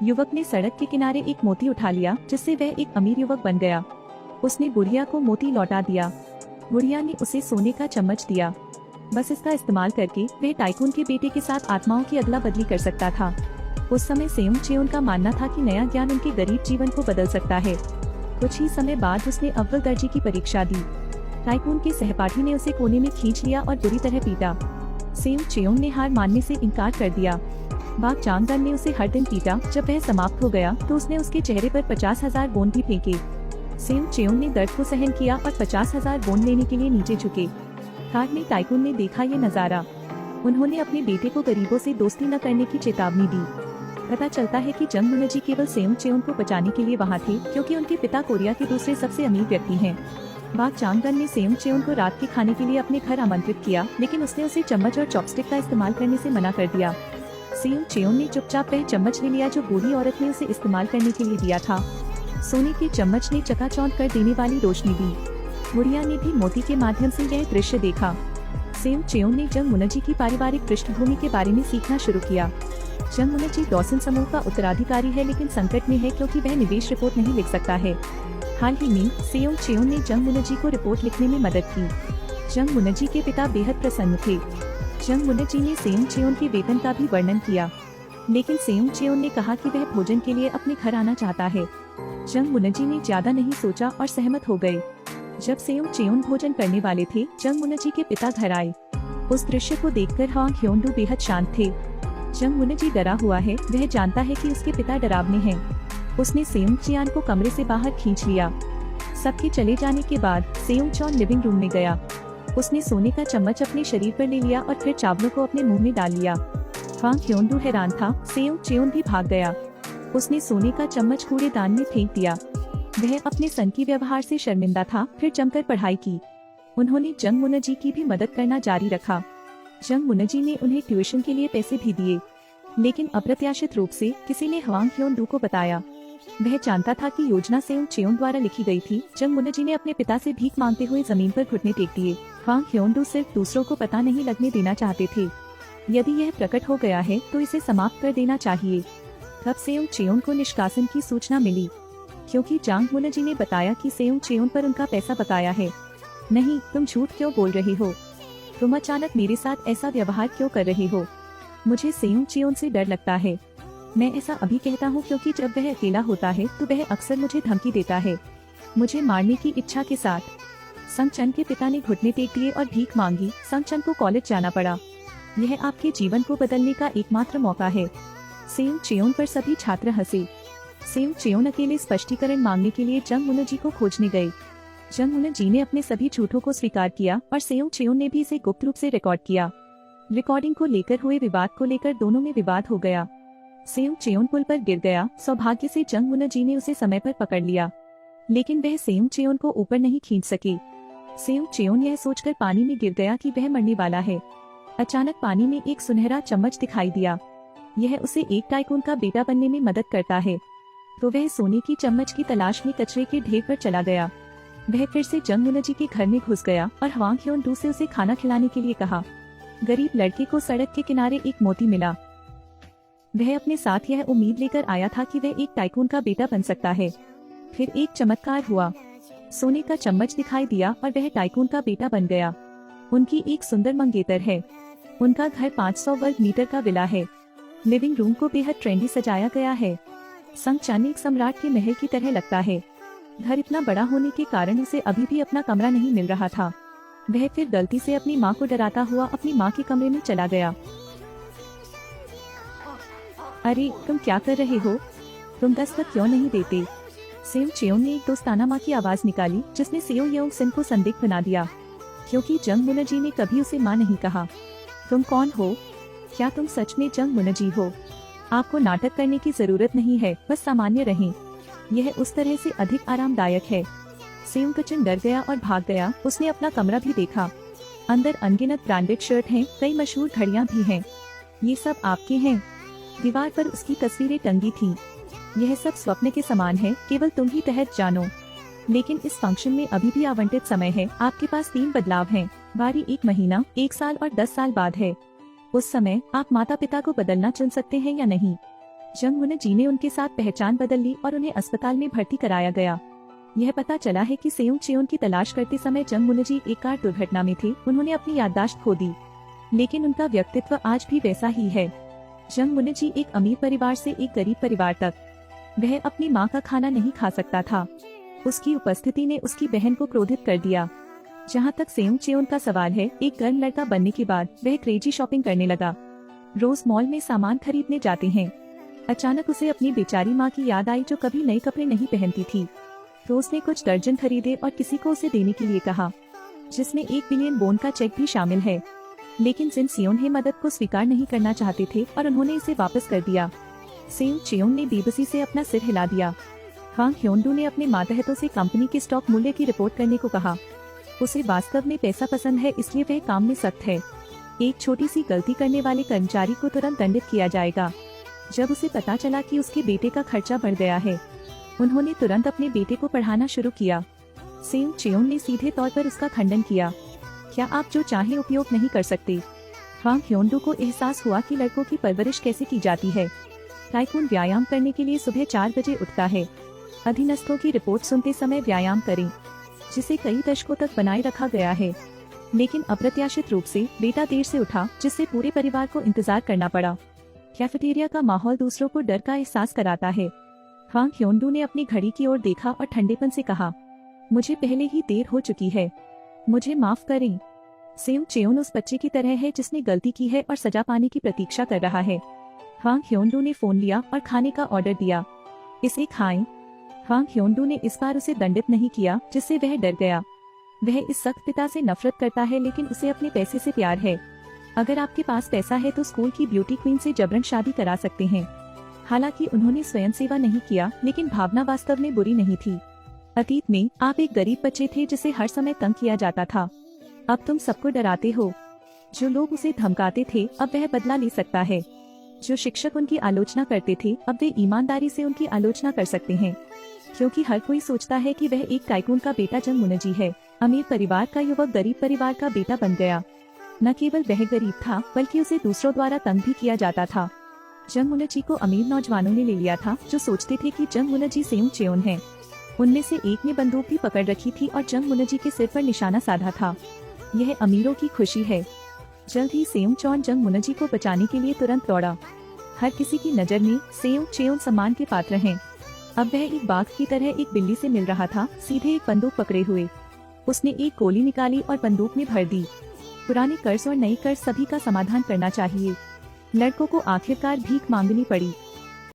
युवक ने सड़क के किनारे एक मोती उठा लिया, जिससे वह एक अमीर युवक बन गया। उसने बुढ़िया को मोती लौटा दिया। बुढ़िया ने उसे सोने का चम्मच दिया। बस इसका इस्तेमाल करके वह टाइकून के बेटे के साथ आत्माओं की अदला बदली कर सकता था। उस समय सेउंग चेउन का मानना था कि नया ज्ञान उनके गरीब जीवन को बदल सकता है। कुछ ही समय बाद उसने अव्वल दर्जे की परीक्षा दी। टाइकून के सहपाठी ने उसे कोने में खींच लिया और बुरी तरह पीटा। सेउंग चेउन ने हार मानने से इनकार कर दिया। बाग चांगगन ने उसे हर दिन पीटा। जब वह समाप्त हो गया तो उसने उसके चेहरे पर 50,000 वोन भी फेंके। सेउंग चेउन ने दर्द को सहन किया और 50,000 वोन लेने के लिए नीचे झुके। कार में टाइकून ने देखा ये नजारा। उन्होंने अपने बेटे को गरीबों से दोस्ती न करने की चेतावनी दी। पता चलता है कि जंग मुनजी केवल सेउंग चेउन को बचाने के लिए वहाँ थे, क्योंकि उनके पिता कोरिया के दूसरे सबसे अमीर व्यक्ति हैं। बाग चांगगन ने सेउंग चेउन को रात के खाने के लिए अपने घर आमंत्रित किया, लेकिन उसने उसे चम्मच और चॉपस्टिक का इस्तेमाल करने से मना कर दिया। सेउंग चेउन ने चुपचाप वह चम्मच ले लिया जो बूढ़ी औरत ने उसे इस्तेमाल करने के लिए दिया था। सोने के चम्मच ने चकाचौंध कर देने वाली रोशनी दी। बुढ़िया ने भी मोती के माध्यम से यह दृश्य देखा। सेउंग चेउन ने जंग मुनजी की पारिवारिक पृष्ठभूमि के बारे में सीखना शुरू किया। जंग मुनजी डॉसन समूह का उत्तराधिकारी है, लेकिन संकट में है क्योंकि वह निवेश रिपोर्ट नहीं लिख सकता है। हाल ही में सेउंग चेउन ने जंग मुनजी को रिपोर्ट लिखने में मदद की। जंग मुनजी के पिता बेहद प्रसन्न थे। जंग मुनजी ने सेउंग चेउन के वेतन का भी वर्णन किया, लेकिन सेउंग चेउन ने कहा कि वह भोजन के लिए अपने घर आना चाहता है। जंग मुनजी ने ज्यादा नहीं सोचा और सहमत हो गए। जब सेउंग चेउन भोजन करने वाले थे, जंग मुनजी के पिता घर आए। उस दृश्य को देखकर हवांग ह्योंडू बेहद शांत थे। जंग मुनजी डरा हुआ है, वह जानता है कि उसके पिता डरावने हैं। उसने सेउंग चियान को कमरे से बाहर खींच लिया। सबके चले जाने के बाद सेउंग चौन लिविंग रूम में गया। उसने सोने का चम्मच अपने शरीर पर ले लिया और फिर चावलों को अपने मुंह में डाल लिया। हवांग ह्योंडू हैरान था। सेउंग चेउन भी भाग गया। उसने सोने का चम्मच कूड़ेदान में फेंक दिया। वह अपने सन की व्यवहार से शर्मिंदा था। फिर जमकर पढ़ाई की। उन्होंने जंग मुनजी की भी मदद करना जारी रखा। जंग मुनजी ने उन्हें ट्यूशन के लिए पैसे भी दिए, लेकिन अप्रत्याशित रूप से किसी ने हवांग ह्योंडू को बताया। वह जानता था कि योजना सेउंग चेउन द्वारा लिखी गई थी। जंग मुनजी ने अपने पिता से भीख मांगते हुए जमीन पर घुटने टेक दिए। हवांग ह्योंडू सिर्फ दूसरों को पता नहीं लगने देना चाहते थे। यदि यह प्रकट हो गया है तो इसे समाप्त कर देना चाहिए। तब सेउंग चेउन को निष्कासन की सूचना मिली, क्योंकि जंग मुनजी ने बताया कि सेउंग चेउन पर उनका पैसा बकाया है। नहीं, तुम झूठ क्यों बोल रही हो? तुम अचानक मेरे साथ ऐसा व्यवहार क्यों कर रही हो? मुझे सेउंग चेउन से डर लगता है। मैं ऐसा अभी कहता हूँ क्योंकि जब वह अकेला होता है तो वह अक्सर मुझे धमकी देता है, मुझे मारने की इच्छा के साथ। संग चन के पिता ने घुटने टेक दिए और भीख मांगी। संग चन को कॉलेज जाना पड़ा। यह आपके जीवन को बदलने का एकमात्र मौका है। सेउंग चेउन पर सभी छात्र हंसे। सेउंग चेउन अकेले स्पष्टीकरण मांगने के लिए जंग मुनजी को खोजने गए। जंग मुनजी ने अपने सभी झूठों को स्वीकार किया और सेउंग चेउन ने भी इसे गुप्त रूप से रिकॉर्ड किया। रिकॉर्डिंग को लेकर हुए विवाद को लेकर दोनों में विवाद हो गया। सेउंग चेउन पुल पर गिर गया। सौभाग्य से जंग मुनजी ने उसे समय पर पकड़ लिया, लेकिन वह सेउंग चेउन को ऊपर नहीं खींच सके। सेउंग चेउन यह सोचकर पानी में गिर गया कि वह मरने वाला है। अचानक पानी में एक सुनहरा चम्मच दिखाई दिया। यह उसे एक टाइकून का बेटा बनने में मदद करता है। तो वह सोने की चम्मच की तलाश में कचरे के ढेर पर चला गया। वह फिर से जंग मुनजी के घर में घुस गया और हवांग ह्योंडू से उसे खाना खिलाने के लिए कहा। गरीब लड़के को सड़क के किनारे एक मोती मिला। वह अपने साथ यह उम्मीद लेकर आया था कि वह एक टाइकून का बेटा बन सकता है। फिर एक चमत्कार हुआ। सोने का चम्मच दिखाई दिया और वह टाइकून का बेटा बन गया। उनकी एक सुंदर मंगेतर है। उनका घर 500 वर्ग मीटर का विला है। लिविंग रूम को बेहद ट्रेंडी सजाया गया है। संग चन एक सम्राट के महल की तरह लगता है। घर इतना बड़ा होने के कारण उसे अभी भी अपना कमरा नहीं मिल रहा था। वह फिर गलती से अपनी माँ को डराता हुआ अपनी माँ के कमरे में चला गया। अरे, तुम क्या कर रहे हो? तुम दस्तक क्यों नहीं देते? सेउंग चेउन ने एक दोस्ताना माँ की आवाज निकाली, जिसने सेओ योंग सिन को संदिग्ध बना दिया, क्योंकि जंग मुनजी ने कभी उसे माँ नहीं कहा। तुम कौन हो? क्या तुम सच में जंग मुनजी हो? आपको नाटक करने की जरूरत नहीं है, बस सामान्य रहें। यह उस तरह से अधिक आरामदायक है। सेउंग कचन डर गया और भाग गया। उसने अपना कमरा भी देखा। अंदर अनगिनत ब्रांडेड शर्ट हैं, कई मशहूर घड़ियां भी हैं। ये सब आपके हैं। दीवार पर उसकी तस्वीरें टंगी थीं। यह सब स्वप्न के समान है, केवल तुम ही तहत जानो। लेकिन इस फंक्शन में अभी भी आवंटित समय है। आपके पास 3 बदलाव हैं। बारी 1 महीना, 1 साल और 10 साल बाद है। उस समय आप माता पिता को बदलना चुन सकते हैं या नहीं। जंग मुनजी ने उनके साथ पहचान बदल ली और उन्हें अस्पताल में भर्ती कराया गया। यह पता चला है कि सेयोंग चेयोन की तलाश करते समय जंग मुनजी एक कार दुर्घटना में थे। उन्होंने अपनी याददाश्त खो दी, लेकिन उनका व्यक्तित्व आज भी वैसा ही है। जंग मुनजी एक अमीर परिवार से एक गरीब परिवार तक, वह अपनी मां का खाना नहीं खा सकता था। उसकी उपस्थिति ने उसकी बहन को क्रोधित कर दिया। जहां तक सेयोंग चेयोन का सवाल है, एक गर्म लड़का बनने के बाद वह क्रेजी शॉपिंग करने लगा। रोज मॉल में सामान खरीदने जाते हैं। अचानक उसे अपनी बेचारी माँ की याद आई जो कभी नए कपड़े नहीं पहनती थी। तो उसने कुछ दर्जन खरीदे और किसी को उसे देने के लिए कहा, जिसमें 1 बिलियन वोन का चेक भी शामिल है। लेकिन जिन सियोन हे मदद को स्वीकार नहीं करना चाहते थे और उन्होंने इसे वापस कर दिया। सेयोंग चेयोन ने बेबसी से अपना सिर हिला दिया। हांग ह्योंडू ने अपने मातहतों से कंपनी के स्टॉक मूल्य की रिपोर्ट करने को कहा। उसे वास्तव में पैसा पसंद है, इसलिए वह काम में सख्त है। एक छोटी सी गलती करने वाले कर्मचारी को तुरंत दंडित किया जाएगा। जब उसे पता चला कि उसके बेटे का खर्चा बढ़ गया है, उन्होंने तुरंत अपने बेटे को पढ़ाना शुरू किया। सेयोंग चेयोन ने सीधे तौर पर उसका खंडन किया। क्या आप जो चाहे उपयोग नहीं कर सकते? हांग ह्योंडू को एहसास हुआ कि लड़कों की परवरिश कैसे की जाती है। टाइकून व्यायाम करने के लिए सुबह 4 बजे उठता है। अधीनस्थों की रिपोर्ट सुनते समय व्यायाम करें, जिसे कई दशकों तक बनाए रखा गया है। लेकिन अप्रत्याशित रूप से बेटा देर से उठा, जिससे पूरे परिवार को इंतजार करना पड़ा। कैफेटेरिया का माहौल दूसरों को डर का एहसास कराता है। हांग ह्योंडू ने अपनी घड़ी की ओर देखा और ठंडेपन से कहा, मुझे पहले ही देर हो चुकी है, मुझे माफ करें। सेयोंग चेयोन उस बच्चे की तरह है जिसने गलती की है और सजा पाने की प्रतीक्षा कर रहा है। हांग ह्योंडू ने फोन लिया और खाने का ऑर्डर दिया। इसे खाएं। हांग ह्योंडू ने इस बार उसे दंडित नहीं किया, जिससे वह डर गया। वह इस सख्त पिता से नफरत करता है, लेकिन उसे अपने पैसे से प्यार है। अगर आपके पास पैसा है तो स्कूल की ब्यूटी क्वीन से जबरन शादी करा सकते हैं। हालांकि उन्होंने स्वयं सेवा नहीं किया, लेकिन भावना वास्तव में बुरी नहीं थी। अतीत में आप एक गरीब बच्चे थे जिसे हर समय तंग किया जाता था। अब तुम सबको डराते हो। जो लोग उसे धमकाते थे, अब वह बदला ले सकता है। जो शिक्षक उनकी आलोचना करते थे, अब वे ईमानदारी से उनकी आलोचना कर सकते हैं। क्योंकि हर कोई सोचता है कि वह एक टाइकून का बेटा जंग मुनजी है। अमीर परिवार का युवक गरीब परिवार का बेटा बन गया। न केवल वह गरीब था, बल्कि उसे दूसरों द्वारा तंग भी किया जाता था। जंग मुनजी को अमीर नौजवानों ने ले लिया था, जो सोचते थे कि जंग मुनजी सेयोंग चेयोन है। उनमें से एक ने बंदूक भी पकड़ रखी थी और जंग मुनजी के सिर पर निशाना साधा था। यह अमीरों की खुशी है। जल्द ही सेयोंग चेयोन जंग मुनजी को बचाने के लिए तुरंत दौड़ा। हर किसी की नजर में सेयोंग चेयोन सम्मान के पात्र हैं। अब वह एक बाघ की तरह एक बिल्ली से मिल रहा था, सीधे एक बंदूक पकड़े हुए। उसने एक गोली निकाली और बंदूक में भर दी। पुराने कर्ज और नए कर्ज सभी का समाधान करना चाहिए। लड़कों को आखिरकार भीख मांगनी पड़ी।